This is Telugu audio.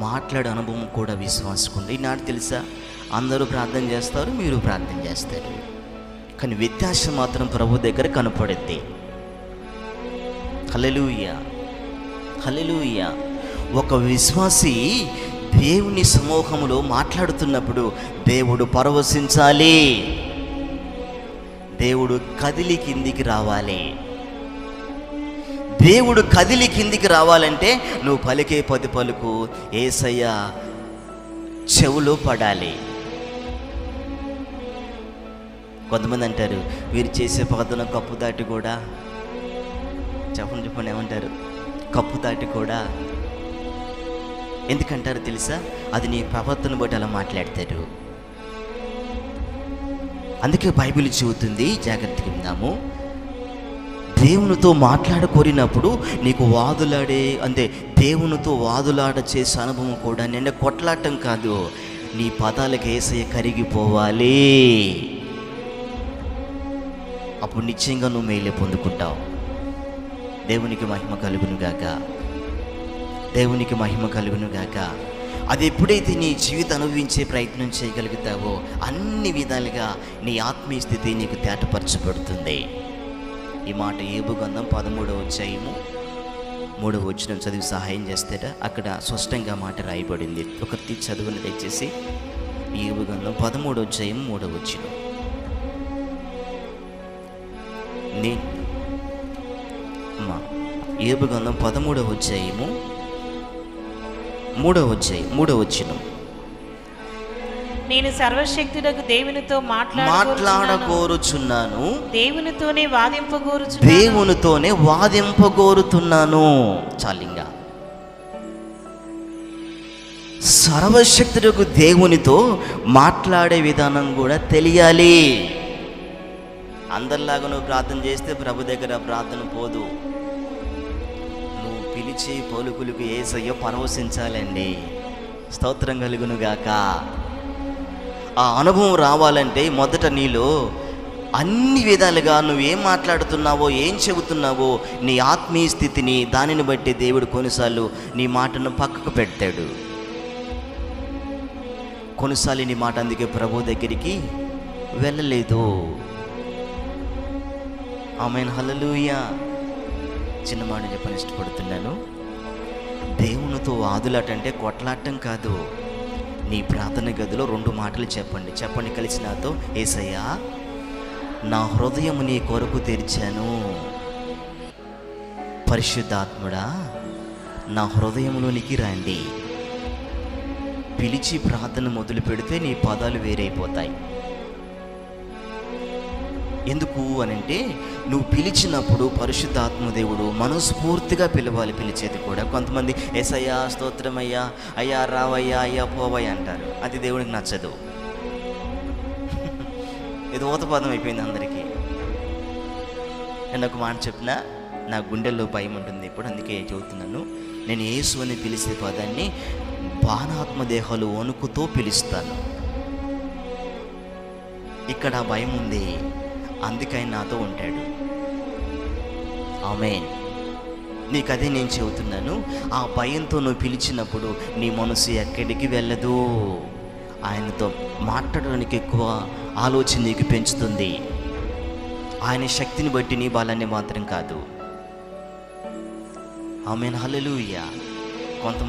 మాట్లాడే అనుభవం కూడా విశ్వాసకు ఉంది. ఈనాడు తెలుసా, అందరూ ప్రార్థన చేస్తారు, మీరు ప్రార్థన చేస్తారు, కానీ వ్యత్యాసం మాత్రం ప్రభు దగ్గర కనపడుద్ది. హల్లెలూయా, హల్లెలూయా. ఒక విశ్వాసి దేవుని సమూహంలో మాట్లాడుతున్నప్పుడు దేవుడు పరవశించాలి, దేవుడు కదిలి కిందికి రావాలి. దేవుడు కదిలి కిందికి రావాలంటే నువ్వు పలికే పది పలుకు యేసయ్య చెవులో పడాలి. కొంతమంది అంటారు, వీరు చేసే ప్రార్థన కప్పు దాటి కూడా, చెప్పండి ఏమంటారు, కప్పు దాటి కూడా. ఎందుకంటారు తెలుసా? అది నీ ప్రవర్తన బట్టి అలా మాట్లాడతారు. అందుకే బైబిల్ చెబుతుంది, జాగ్రత్తగా విందాము. దేవునితో మాట్లాడకోరినప్పుడు నీకు వాదులాడే, అంటే దేవునితో వాదులాడ చేసే అనుభవం కూడా నిన్న కొట్లాడటం కాదు, నీ పదాలకు యేసయ్య కరిగిపోవాలి. అప్పుడు నిశ్చయంగా నువ్వు మేలే పొందుకుంటావు. దేవునికి మహిమ కలుగునుగాక, దేవునికి మహిమ కలుగునుగాక. అది ఎప్పుడైతే నీ జీవితం అనుభవించే ప్రయత్నం చేయగలుగుతావో అన్ని విధాలుగా నీ ఆత్మీయ స్థితి నీకు తేటపరచబడుతుంది. ఈ మాట యోబు గ్రంథం 13వ అధ్యాయము 3వ వచనం చదివి సహాయం చేస్తారా? అక్కడ స్పష్టంగా మాట రాయబడింది. ఒకటి చదువుని దయచేసి. యోబు గ్రంథం 13వ అధ్యాయం 3వ వచనం. యోబు గ్రంథం 13వ అధ్యాయము 3వ వచనం. నేను సర్వశక్తుడకు దేవునితో మాట్లాడగోరుచున్నాను, దేవునితోనే వాదింపగోరుతున్నాను. చాలింగా సర్వశక్తుడకు దేవునితో మాట్లాడే విధానం కూడా తెలియాలి. అందరిలాగా నువ్వు ప్రార్థన చేస్తే ప్రభు దగ్గర ప్రార్థన పోదు. నువ్వు పిలిచి పలుకులకు యేసయ్య పరవశించాలండి. స్తోత్రం కలుగునుగాక. ఆ అనుభవం రావాలంటే మొదట నీలో అన్ని విధాలుగా నువ్వేం మాట్లాడుతున్నావో, ఏం చెబుతున్నావో, నీ ఆత్మీయ స్థితిని దానిని బట్టి దేవుడు కొన్నిసార్లు నీ మాటను పక్కకు పెడతాడు. కొన్నిసార్లు నీ మాట అందుకే ప్రభు దగ్గరికి వెళ్ళలేదు. ఆమేన్, హల్లెలూయా. చిన్న మాట చెప్పని ఇష్టపడుతున్నాను. దేవునితో వాదులాటంటే కొట్లాడటం కాదు. నీ ప్రార్థన గదిలో 2 మాటలు చెప్పండి కలిసి నాతో. యేసయ్యా, నా హృదయం నీ కొరకు తెరిచాను. పరిశుద్ధాత్ముడా, నా హృదయంలోనికి రండి. పిలిచి ప్రార్థన మొదలు పెడితే నీ పదాలు వేరైపోతాయి. ఎందుకు అనంటే, నువ్వు పిలిచినప్పుడు పరిశుద్ధాత్మ దేవుడు మనస్ఫూర్తిగా పిలవాలి. పిలిచేది కూడా కొంతమంది యేసయ్యా, స్తోత్రమయ్యా, అయ్యా రావయ్యా, అయ్యా పోవయ్యా అంటారు. అది దేవుడికి నచ్చదు. ఇది ఊతపదం అయిపోయింది అందరికీ. నేను ఒక మాట చెప్పినా నా గుండెల్లో భయం ఉంటుంది ఇప్పుడు, అందుకే చెబుతున్నాను. నేను యేసు అని పిలిచే పదాన్ని బాణాత్మ దేహాలు వణుకుతో పిలుస్తాను. ఇక్కడ భయం ఉంది, అందుకని నాతో ఉంటాడు. ఆమేన్. నీకు అదే నేను చెబుతున్నాను. ఆ భయంతో నువ్వు పిలిచినప్పుడు నీ మనసు ఎక్కడికి వెళ్ళదు. ఆయనతో మాట్లాడడానికి ఎక్కువ ఆలోచన నీకు పెంచుతుంది. ఆయన శక్తిని బట్టి నీ బలాన్ని మాత్రం కాదు. ఆమేన్, హల్లెలూయా. కొంత